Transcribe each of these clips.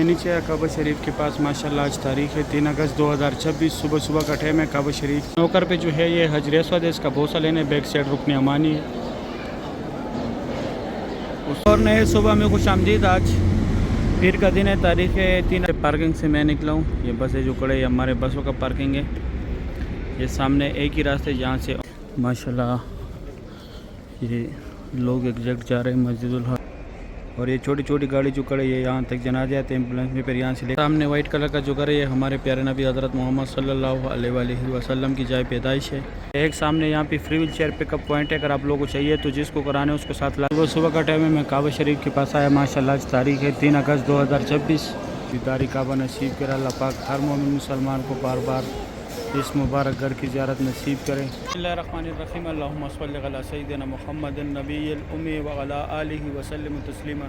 نیچے ہے کعبہ شریف کے پاس ماشاءاللہ آج تاریخ ہے 3 اگست 2026 صبح کا ٹائم ہے کعبہ شریف نوکر پہ جو ہے یہ حجر اسود ہے، اس کا بوسہ لینے بیک سائڈ رکن امانی ہے اور نئے صبح میں خوش آمدید۔ آج پیر کا دن ہے، تاریخ ہے 3 پارکنگ سے میں نکلا ہوں، یہ بسیں جو کھڑے یہ ہمارے بسوں کا پارکنگ ہے، یہ سامنے ایک ہی راستے جہاں سے ماشاءاللہ یہ لوگ ایگزیکٹ جا رہے ہیں مسجد الحرام، اور یہ چھوٹی چھوٹی گاڑی جو کھڑے یہ یہاں تک جنازے آتے ہیں ایمبولینس میں، پھر یہاں سے سامنے وائٹ کلر کا جو گھر ہے یہ ہمارے پیارے نبی حضرت محمد صلی اللہ علیہ وآلہ وسلم کی جائے پیدائش ہے۔ ایک سامنے یہاں پہ فری ویل چیئر پک اپ پوائنٹ ہے، اگر آپ لوگوں کو چاہیے تو جس کو کرانے اس کو ساتھ لا۔ صبح کا ٹائم ہے، میں کعبہ شریف کے پاس آیا ماشاءاللہ آج تاریخ ہے 3 اگست 2026۔ دیدار کعبہ نصیب کرے اللہ پاک، ہر مومن مسلمان کو بار بار اس مبارک گھر کی زیارت نصیب کرے۔ بسم اللہ الرحمن الرحیم، اللہم صل علی سیدنا محمد النبی الامی وعلی آلہ وسلم تسلیما۔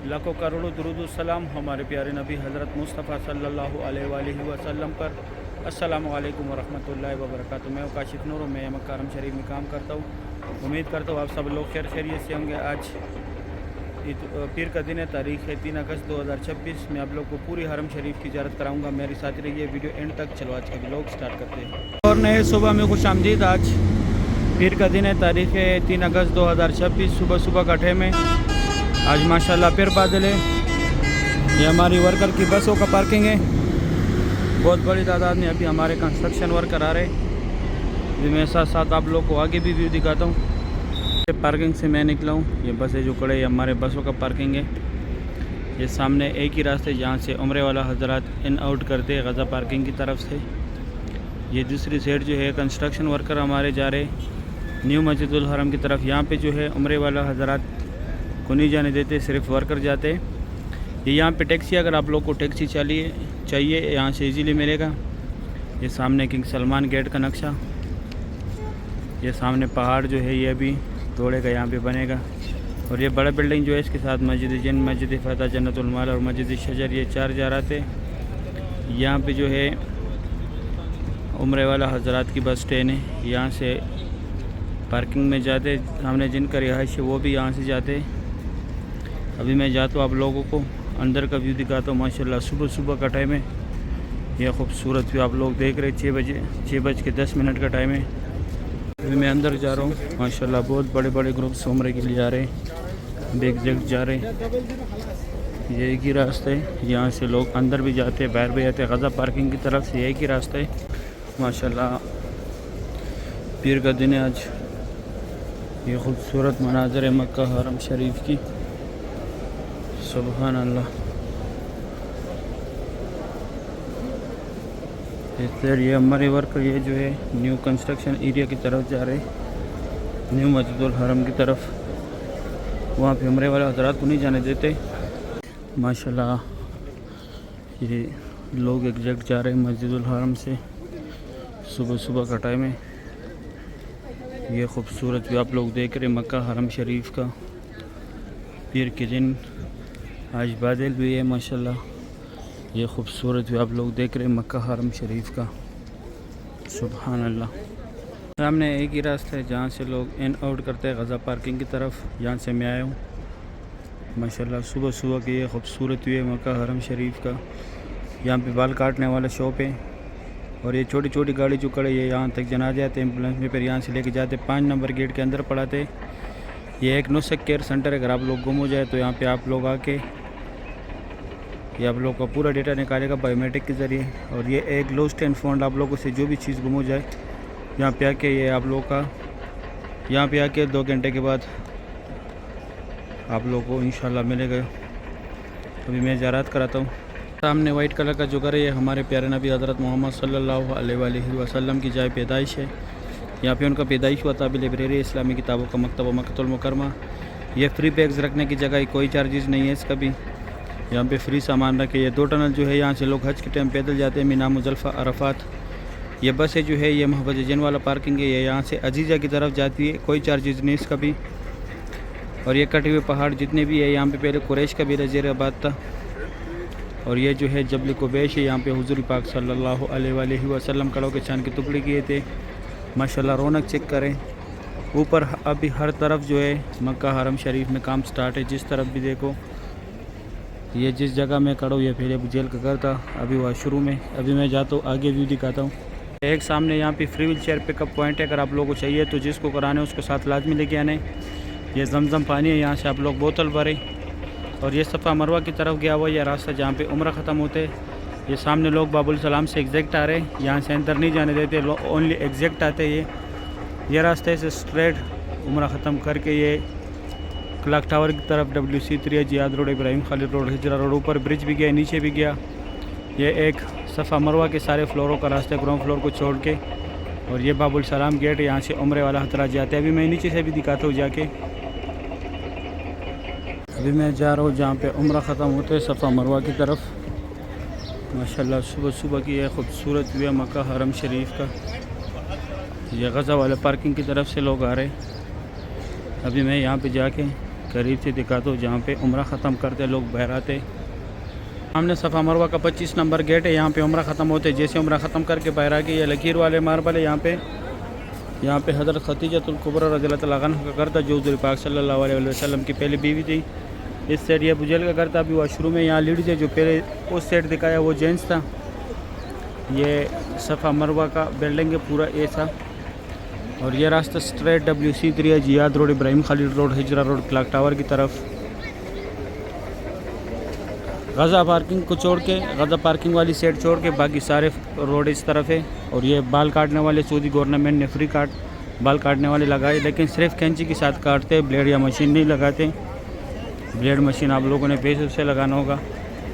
لاکھوں کروڑوں درود و سلام ہمارے پیارے نبی حضرت مصطفیٰ صلی اللہ علیہ وآلہ وسلم پر۔ السلام علیکم ورحمۃ اللہ وبرکاتہ۔ میں کاشف نور، میں مکہ حرم شریف میں کام کرتا ہوں، امید کرتا ہوں آپ سب لوگ خیر خیریت سے ہوں گے۔ آج پیر کا دن ہے، تاریخ ہے 3 اگست 2026۔ میں آپ لوگ کو پوری حرم شریف کی زیارت کراؤں گا، میری ساتھ رہیے ویڈیو اینڈ تک۔ چلو آج کا ولاگ سٹارٹ کرتے ہیں۔ اور نئے صبح میں خوش آمدید۔ آج پیر کا دن ہے، تاریخ ہے 3 اگست 2026، صبح کا ٹائم ہے۔ آج ماشاءاللہ پھر بادل ہے، یہ ہماری ورکر کی بسوں کا پارکنگ ہے، بہت بڑی تعداد میں ابھی ہمارے کنسٹرکشن ورکر آ رہے ہیں، ابھی میں ساتھ ساتھ آپ لوگ کو آگے بھی ویو دکھاتا ہوں۔ پارکنگ سے میں نکلا ہوں، یہ بسیں جو کھڑے یہ ہمارے بسوں کا پارکنگ ہے، یہ سامنے ایک ہی راستے جہاں سے عمرے والا حضرات ان آؤٹ کرتے ہیں غزہ پارکنگ کی طرف سے۔ یہ دوسری سائڈ جو ہے کنسٹرکشن ورکر ہمارے جا رہے نیو مسجد الحرام کی طرف، یہاں پہ جو ہے عمرے والا حضرات کو نہیں جانے دیتے، صرف ورکر جاتے ہیں۔ یہ یہاں پہ ٹیکسی، اگر آپ لوگ کو ٹیکسی چاہیے یہاں سے ایزیلی ملے گا۔ یہ سامنے کنگ سلمان گیٹ کا نقشہ، یہ سامنے پہاڑ جو ہے یہ ابھی توڑے کا یہاں پہ بنے گا، اور یہ بڑا بلڈنگ جو ہے اس کے ساتھ مسجد جن، مسجد فتح، جنت المال اور مسجد شجر، یہ 4 جارات ہے۔ یہاں پہ جو ہے عمرے والا حضرات کی بس اسٹینڈ ہے، یہاں سے پارکنگ میں جاتے، سامنے جن کا رہائش ہے وہ بھی یہاں سے جاتے۔ ابھی میں جاتا ہوں آپ لوگوں کو اندر کا ویو دکھاتا ہوں۔ ماشاءاللہ صبح کا ٹائم ہے، یہ خوبصورت ویو آپ لوگ دیکھ رہے، 6:10 کا ٹائم ہے۔ ابھی میں اندر جا رہا ہوں، ماشاءاللہ بہت بڑے بڑے گروپس عمرے کے لیے آ رہے ہیں، ایگزیکٹ جا رہے ہیں، یہ ایک ہی راستہ ہے، یہاں سے لوگ اندر بھی جاتے ہیں باہر بھی جاتے ہیں، غزہ پارکنگ کی طرف سے ایک ہی راستہ ہے۔ ماشاءاللہ پیر کا دن ہے آج، یہ خوبصورت مناظر ہے مکہ حرم شریف کی، سبحان اللہ۔ یہ ہمارے ورکر یہ جو ہے نیو کنسٹرکشن ایریا کی طرف جا رہے، نیو مسجد الحرم کی طرف، وہاں پہ عمرے والے حضرات کو نہیں جانے دیتے۔ ماشاءاللہ یہ لوگ ایگزیکٹ جا رہے ہیں مسجد الحرم سے، صبح کا ٹائم ہے۔ یہ خوبصورت بھی آپ لوگ دیکھ رہے مکہ حرم شریف کا پیر کے دن، آج بادل بھی ہے ماشاءاللہ، یہ خوبصورت بھی آپ لوگ دیکھ رہے مکہ حرم شریف کا، سبحان اللہ۔ سامنے ایک ہی راستہ ہے جہاں سے لوگ ان آؤٹ کرتے ہیں غزہ پارکنگ کی طرف، یہاں سے میں آیا ہوں۔ ماشاءاللہ صبح کی یہ خوبصورت بھی ہے مکہ حرم شریف کا، یہاں پہ بال کاٹنے والا شاپ ہے، اور یہ چھوٹی چھوٹی گاڑی جو کھڑے یہ یہاں تک جنازے آتے ہیں ایمبولینس میں، پھر یہاں سے لے کے جاتے 5 نمبر گیٹ کے اندر پڑھاتے۔ یہ ایک نسخ کیئر سینٹر ہے، اگر آپ لوگ گم ہو جائے تو یہاں پہ آپ لوگ آ کے یہ آپ لوگ کا پورا ڈیٹا نکالے گا بایو میٹرک کے ذریعے، اور یہ ایک لوسٹ اینڈ فاؤنڈ، آپ لوگوں سے جو بھی چیز گم ہو جائے یہاں پہ آ کے یہ آپ لوگ کا یہاں پہ آ کے 2 گھنٹے کے بعد آپ لوگ کو انشاءاللہ ملے گا۔ ابھی میں زیارت کراتا ہوں۔ سامنے وائٹ کلر کا جو گھر ہے یہ ہمارے پیارے نبی حضرت محمد صلی اللہ علیہ وآلہ وسلم کی جائے پیدائش ہے، یہاں پہ ان کا پیدائش ہوا تھا۔ لائبریری اسلامی کتابوں کا مکتبہ مکہ المکرمہ، یہ فری بیگز رکھنے کی جگہ ہے، کوئی چارجز نہیں ہے اس کا بھی، یہاں پہ فری سامان رکھے۔ یہ 2 ٹنل جو ہے یہاں سے لوگ حج کے ٹائم پیدل جاتے ہیں، مینا مزدلفہ عرفات۔ یہ بسیں جو ہے یہ محبت جن والا پارکنگ ہے، یہ یہاں سے عزیزہ کی طرف جاتی ہے، کوئی چارجز نہیں اس کا بھی۔ اور یہ کٹے ہوئے پہاڑ جتنے بھی ہے، یہاں پہ پہلے قریش کا بھی وزیر آباد تھا، اور یہ جو ہے جبل کوبیش ہے، یہاں پہ حضور پاک صلی اللہ علیہ وآلہ وسلم کڑوں کے چاند کے ٹکڑے کیے تھے۔ ماشاءاللہ رونق چیک کریں، اوپر ابھی ہر طرف جو ہے مکہ حرم شریف میں کام سٹارٹ ہے، جس طرف بھی دیکھو یہ جس جگہ میں کھڑا ہوں یہ پہلے ابو جہل کا گھر تھا، ابھی واش روم ہے. ابھی میں جاتا ہوں آگے ویو دکھاتا ہوں. ایک سامنے یہاں پہ فری ویل چیئر پک اپ پوائنٹ ہے. اگر آپ لوگوں کو چاہیے تو جس کو کرانا ہے اس کو ساتھ لازمی لے کے آنے. یہ زمزم پانی ہے، یہاں سے آپ لوگ بوتل بھریں. اور یہ صفا مروہ کی طرف گیا ہوا یہ راستہ جہاں پہ عمرہ ختم ہوتے. یہ سامنے لوگ باب السلام سے ایگزیکٹ آ رہے ہیں، یہاں سے اندر نہیں جانے دیتے، اونلی ایگزیکٹ آتے. یہ راستے سے اسٹریٹ عمرہ ختم کر کے یہ کلاک ٹاور کی طرف WC3 جیاد روڈ، ابراہیم خالد روڈ، ہجرہ روڈ، اوپر برج بھی گیا، نیچے بھی گیا. یہ ایک صفا مروہ کے سارے فلوروں کا راستہ گراؤنڈ فلور کو چھوڑ کے. اور یہ باب السلام گیٹ ہے، یہاں سے عمرے والا حضرات جاتے ہیں. ابھی میں نیچے سے بھی دکھاتا ہوں جا کے. ابھی میں جا رہا ہوں جہاں پہ عمرہ ختم ہوتے صفا مروہ کی طرف. ماشاءاللہ صبح صبح کی یہ خوبصورت ویو مکہ حرم شریف کا. یہ غزہ والے پارکنگ کی طرف سے لوگ آ رہے. ابھی میں یہاں پہ جا کے قریب سے دکھاتا ہوں جہاں پہ عمرہ ختم کرتے لوگ باہر آتے. سامنے صفا مروہ کا 25 نمبر گیٹ ہے، یہاں پہ عمرہ ختم ہوتے. جیسے عمرہ ختم کر کے باہر آ کے یہ لکیر والے ماربل ہے. یہاں پہ حضرت خدیجۃ الکبریٰ رضی اللہ تعالیٰ عنہ کا گھر تھا جو حضور پاک صلی اللہ علیہ وسلم کی پہلی بیوی تھی. اس سائڈ یہ ابو جہل کا گھر تھا. ابھی واش روم میں یہاں لیڈیز ہے، جو پہلے اس سائڈ دکھایا وہ جینٹس تھا. یہ صفا مروہ کا بلڈنگ ہے پورا ایسا. اور یہ راستہ اسٹریٹ WC3 جیاد روڈ، ابراہیم خالد روڈ، ہجرہ روڈ، کلاک ٹاور کی طرف. غزہ پارکنگ کو چھوڑ کے، غزہ پارکنگ والی سائڈ چھوڑ کے باقی سارے روڈ اس طرف ہے. اور یہ بال کاٹنے والے سعودی گورنمنٹ نے فری بال کاٹنے والے لگائے، لیکن صرف کینچی کے ساتھ کاٹتے، بلیڈ یا مشین نہیں لگاتے. بلیڈ مشین آپ لوگوں نے پیسے سے لگانا ہوگا.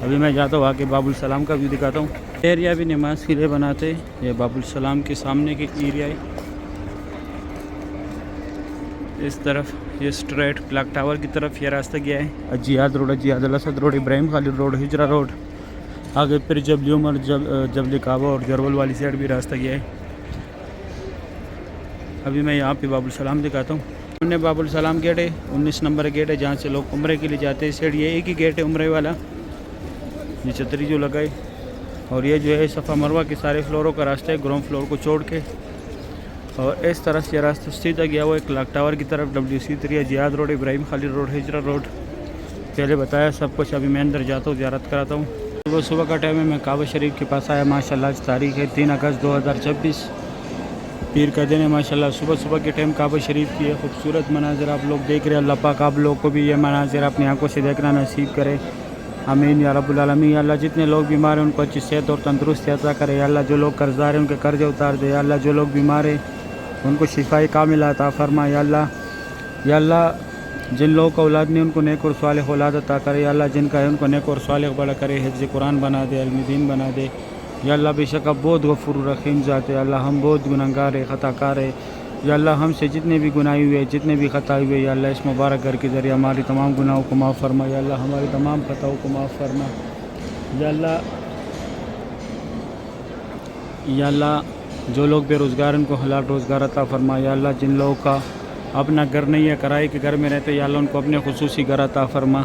ابھی میں جاتا ہوں آگے باب السلام کا ویو دکھاتا ہوں. ایریا بھی نماز کے لیے بناتے. یہ باب السلام کے سامنے کی ایریا ہے. اس طرف یہ اسٹریٹ کلاک ٹاور کی طرف یہ راستہ گیا ہے. جیاد روڈ، جیاد الاسد روڈ، ابراہیم خالد روڈ، ہجرہ روڈ. آگے پھر جبلی عمر، جبلی کعبہ اور جرول والی سائڈ بھی راستہ گیا ہے. ابھی میں یہاں پہ باب السلام دکھاتا ہوں. سامنے باب السلام گیٹ ہے، 19 نمبر گیٹ ہے جہاں سے لوگ عمرے کے لیے جاتے ہیں. سائڈ یہ ایک ہی گیٹ ہے عمرے والا، یہ چھتری جو لگائی. اور یہ جو ہے صفا مروہ کے سارے فلوروں کا راستہ ہے گراؤنڈ فلور کو چھوڑ کے. اور اس طرح سے یہ راستہ سیدھا گیا ہوا ہے کلاک ٹاور کی طرف، WC3 جیاد روڈ، ابراہیم خالد روڈ، ہجرہ روڈ. پہلے بتایا سب کچھ. ابھی میں اندر جاتا ہوں، زیارت کراتا ہوں. صبح کا ٹائم ہے، میں کعبہ شریف کے پاس آیا. ماشاءاللہ آج تاریخ ہے 3 اگست 2026، پیر کا دن ہے. ماشاءاللہ صبح کے ٹائم کعبہ شریف کی خوبصورت مناظر آپ لوگ دیکھ رہے ہیں. اللہ پاک آپ لوگ کو بھی یہ مناظر اپنی آنکھوں سے دیکھنا نصیب کرے. آمین یا رب العالمین. یا اللہ جتنے لوگ بیمار ہیں ان کو اچھی صحت اور تندرستی عطا کرے. یا اللہ جو لوگ قرضدار ہیں ان کے قرضے اتار دے. یا اللہ جو لوگ بیمار ہیں ان کو شفاء کاملہ عطا فرما. یا اللہ جن لوگوں کو اولاد نہیں ان کو نیک اور صالح اولاد عطا کرے. یا اللہ جن کا ہے ان کو نیک اور صالح بڑا کرے، حفظ قرآن بنا دے، علم دین بنا دے. یا اللہ بے شک اب بہت غفور رحیم ذات ہے. اللہ ہم بہت گنہگار ہے، خطا کار ہے. یا اللہ ہم سے جتنے بھی گناہ ہوئے، جتنے بھی خطا ہوئے، یا اللہ اس مبارک گھر کے ذریعے ہماری تمام گناہوں کو معاف فرما. یا اللہ ہماری تمام خطاؤں کو معاف فرما. یا اللہ جو لوگ بے روزگار ان کو حلال روزگار عطا فرما. یا اللہ جن لوگوں کا اپنا گھر نہیں ہے، کرائے کے گھر میں رہتے، یا اللہ ان کو اپنے خصوصی گھر عطا فرما.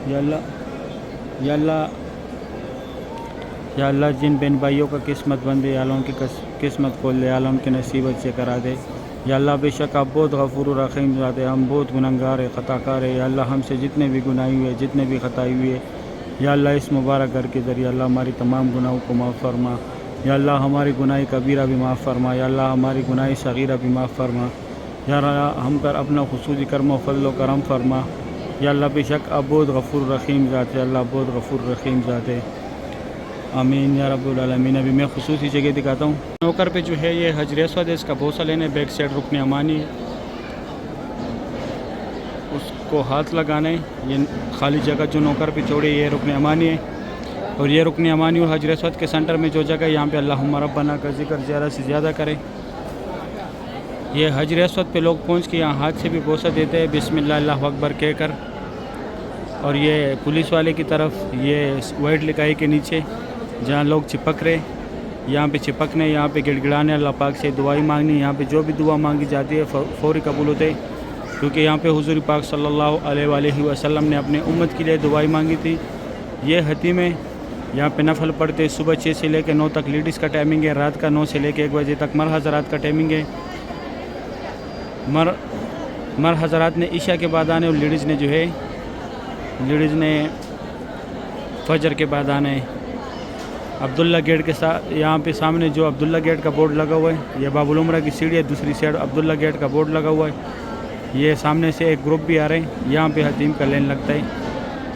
یا اللہ جن بہن بھائیوں کا قسمت بند ہے، یا اللہ ان کی قسمت کھول دے. یا اللہ ان کے نصیب اچھے کرا دے. یا اللہ بے شک آپ بہت غفور و رحیم ذات ہے، ہم بہت گنہگار ہے، خطا کار ہے. یا اللہ ہم سے جتنے بھی گناہ ہوئے، جتنے بھی خطائی ہوئے، یا اللہ اس مبارک گھر کے ذریعے اللہ ہماری تمام گناہوں کو معاف فرما. یا اللہ ہماری گناہ کبیرہ بھی معاف فرما. یا اللہ ہماری گناہ صغیرہ بھی معاف فرما. یا اللہ ہم پر اپنا خصوصی کرم و فضل و کرم فرما. یا اللہ بے شک آپ بہت غفور رحیم ذات ہے، اللہ بہت غفور رحیم ذات ہے. آمین یا رب العالمین. ابھی میں خصوصی جگہ دکھاتا ہوں. نوکر پہ جو ہے یہ حجر اسود ہے، اس کا بوسہ لینے. بیک سائڈ رکن امانی ہے، اس کو ہاتھ لگانے. یہ خالی جگہ جو نوکر پہ چھوڑے یہ رکن امانی ہے. اور یہ رکن امانی اور حجر اسود کے سینٹر میں جو جگہ ہے یہاں پہ اللہم ربنا کا ذکر زیادہ سے زیادہ کرے. یہ حجر اسود پہ لوگ پہنچ کے یہاں ہاتھ سے بھی بوسہ دیتے ہیں بسم اللہ اللہ اکبر کہہ کر. اور یہ پولیس والے کی طرف یہ وائٹ لکائی کے نیچے جہاں لوگ چپک رہے، یہاں پہ چپکنے، یہاں پہ گڑ گڑانے، اللہ پاک سے دعائی مانگنی. یہاں پہ جو بھی دعا مانگی جاتی ہے فوری قبول ہوتے، کیونکہ یہاں پہ حضور پاک صلی اللہ علیہ وآلہ وسلم نے اپنے امت کے لیے دعائی مانگی تھی. یہ حتیم ہے، یہاں پہ نفل پڑھتے. صبح 6 سے لے کے 9 تک لیڈیز کا ٹائمنگ ہے، رات کا 9 سے لے کے 1 بجے تک مر حضرات کا ٹائمنگ ہے. مر حضرات نے عشاء کے بعد آنے، اور لیڈیز نے فجر کے بعد آنا ہے۔ عبداللہ گیٹ کے ساتھ یہاں پہ سامنے جو عبداللہ گیٹ کا بورڈ لگا ہوا ہے، یہ باب العمرہ کی سیڑھی ہے، دوسری سائڈ عبداللہ گیٹ کا بورڈ لگا ہوا ہے۔ یہ سامنے سے ایک گروپ بھی آ رہے ہیں، یہاں پہ حتیم کا لین لگتا ہے۔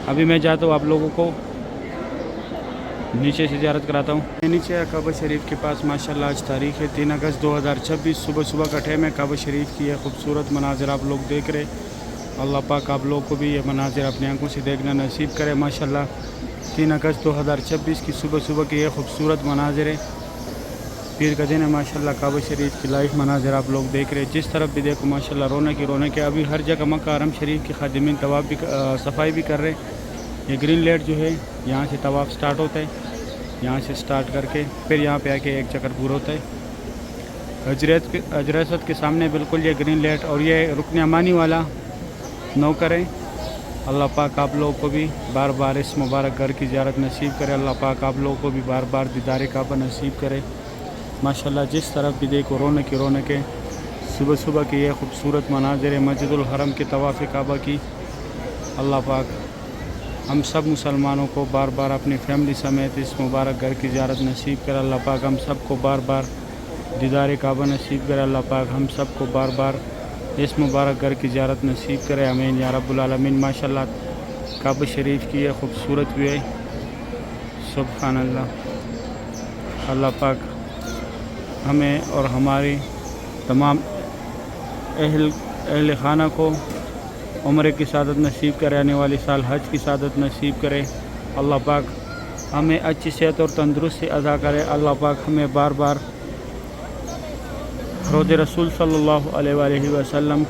ابھی میں جاتا ہوں آپ لوگوں کو نیچے سے زیارت کراتا ہوں۔ نیچے کعبہ شریف کے پاس ماشاءاللہ آج تاریخ ہے 3 اگست 2026، صبح کا ٹائم ہے۔ کعبہ شریف کی یہ خوبصورت مناظر آپ لوگ دیکھ رہے، اللہ پاک آپ لوگوں کو بھی یہ مناظر اپنی آنکھوں سے دیکھنا نصیب کرے۔ ماشاءاللہ 3 اگست 2026 کی صبح کی یہ خوبصورت مناظر ہے، پیر کا دن ہے۔ ماشاءاللہ کعبہ شریف کی لائیو مناظر آپ لوگ دیکھ رہے، جس طرف بھی دیکھو ماشاءاللہ رونق ہے۔ ابھی ہر جگہ مکہ حرم شریف کے خادمین طواف بھی صفائی بھی کر رہے۔ یہ گرین لائٹ جو ہے یہاں سے طواف سٹارٹ ہوتا ہے، یہاں سے سٹارٹ کر کے پھر یہاں پہ آ کے ایک چکر پورا ہوتا ہے حجر اسود کے سامنے بالکل یہ گرین لائٹ، اور یہ رکن امانی والا نوکر ہے۔ اللہ پاک آپ لوگوں کو بھی بار بار اس مبارک گھر کی زیارت نصیب کرے، اللہ پاک آپ لوگوں کو بھی بار بار دیدار کعبہ نصیب کرے۔ ماشاءاللہ جس طرف بھی دیکھو رونق ہے، صبح کی یہ خوبصورت مناظر ہے مسجد الحرم کے طواف کعبہ کی۔ اللہ پاک ہم سب مسلمانوں کو بار بار اپنی فیملی سمیت اس مبارک گھر کی زیارت نصیب کرے۔ اللہ پاک ہم سب کو بار بار دیدار کعبہ نصیب کرے، اللہ پاک ہم سب کو بار بار اس مبارک گھر کی زیارت نصیب کرے، آمین یا رب العالمین۔ ماشاءاللہ کعبہ شریف کی یہ خوبصورت بھی ہے، سبحان اللہ۔ اللہ پاک ہمیں اور ہماری تمام اہل خانہ کو عمرے کی سعادت نصیب کرے، آنے والی سال حج کی سعادت نصیب کرے۔ اللہ پاک ہمیں اچھی صحت اور تندرستی عطا کرے، اللہ پاک ہمیں بار بار روز رسول صلی اللہ علیہ وآلہ وسلم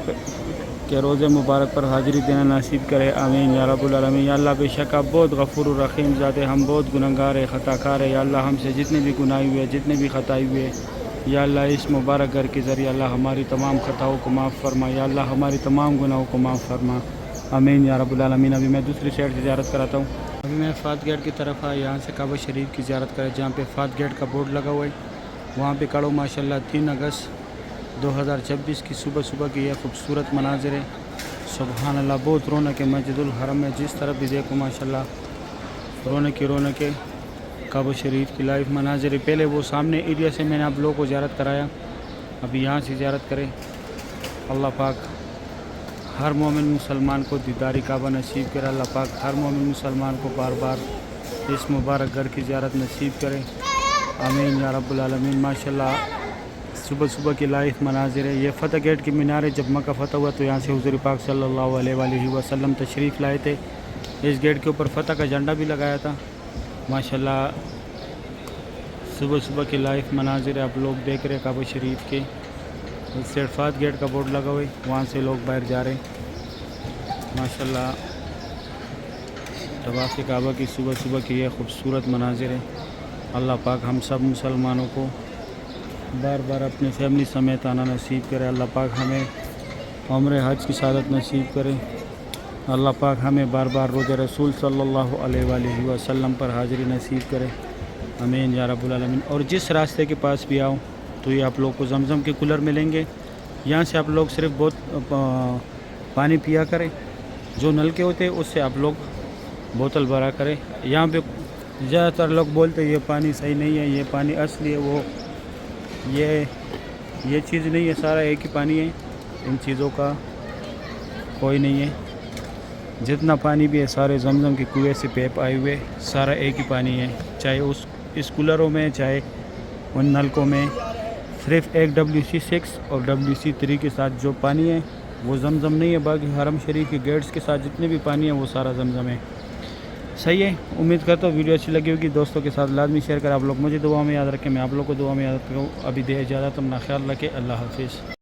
کے روز مبارک پر حاضری دینا نصیب کرے، آمین یا رب العالمین۔ یا اللہ بے شک آپ بہت غفور الرحیم ذات ہے، ہم بہت گنہگار ہے، خطا کار ہے۔ یا اللہ ہم سے جتنے بھی گناہ ہوئے، جتنے بھی خطائی ہوئے، یا اللہ اس مبارک گھر کے ذریعے اللہ ہماری تمام خطاؤں کو معاف فرما، یا اللہ ہماری تمام گناہوں کو معاف فرما، آمین یا رب العالمین۔ ابھی میں دوسری سائڈ سے زیارت کراتا ہوں۔ ابھی میں فات گیٹ کی طرف آیا، یہاں سے کعبہ شریف کی زیارت کرے، جہاں پہ فات گیٹ کا بورڈ لگا ہوا ہے وہاں پہ کھڑا ہوں۔ ماشاءاللہ 3 اگست 2026 کی صبح کی یہ خوبصورت مناظر ہے، سبحان اللہ۔ بہت رونق ہے مسجد الحرم میں، جس طرف بھی دیکھو ماشاءاللہ رونق ہے۔ کعبہ شریف کی لائیو مناظر ہے، پہلے وہ سامنے ایریا سے میں نے آپ لوگوں کو زیارت کرایا، ابھی یہاں سے زیارت کرے۔ اللہ پاک ہر مومن مسلمان کو دیداری کعبہ نصیب کرے، اللہ پاک ہر مومن مسلمان کو بار بار اس مبارک گھر کی زیارت نصیب کرے، آمین یا رب العالمین۔ ماشاءاللہ صبح کی لائیو مناظر ہے۔ یہ فتح گیٹ کی مینار ہے، جب مکہ فتح ہوا تو یہاں سے حضور پاک صلی اللہ علیہ وآلہ وسلم تشریف لائے تھے، اس گیٹ کے اوپر فتح کا جھنڈا بھی لگایا تھا۔ ماشاءاللہ صبح کی لائیو مناظر ہے، آپ لوگ دیکھ رہے کعبہ شریف کے۔ اس سائڈ فات گیٹ کا بورڈ لگا ہوئے، وہاں سے لوگ باہر جا رہے ہیں۔ ماشاءاللہ طواف کعبہ کی صبح کی یہ خوبصورت مناظر ہے، اللہ پاک ہم سب مسلمانوں کو بار بار اپنی فیملی سمیت آنا نصیب کرے، اللہ پاک ہمیں عمرے حج کی سعادت نصیب کرے، اللہ پاک ہمیں بار بار روز رسول صلی اللہ علیہ وآلہ وسلم پر حاضری نصیب کرے، آمین یا رب العالمین۔ اور جس راستے کے پاس بھی آؤں تو یہ آپ لوگ کو زمزم کے کولر ملیں گے، یہاں سے آپ لوگ صرف بہت پانی پیا کریں، جو نل کے ہوتے ہیں اس سے آپ لوگ بوتل بھرا کریں۔ یہاں پہ زیادہ تر لوگ بولتے ہیں یہ پانی صحیح نہیں ہے، یہ پانی اصلی ہے، وہ یہ چیز نہیں ہے، سارا ایک ہی پانی ہے، ان چیزوں کا کوئی نہیں ہے۔ جتنا پانی بھی ہے سارے زمزم کے کنویں سے پیپ آئے ہوئے، سارا ایک ہی پانی ہے، چاہے اس کولروں میں چاہے ان نلکوں میں، صرف ایک WC6 اور WC3 کے ساتھ جو پانی ہے وہ زمزم نہیں ہے، باقی حرم شریف کے گیٹس کے ساتھ جتنے بھی پانی ہے وہ سارا زمزم ہے۔ صحیح ہے، امید کرتا ہوں ویڈیو اچھی لگی ہوگی، دوستوں کے ساتھ لازمی شیئر کر، آپ لوگ مجھے دعا میں یاد رکھیں، میں آپ لوگ کو دعا میں یاد رکھوں۔ ابھی دے اجازت، اپنا خیال رکھیں، اللہ حافظ۔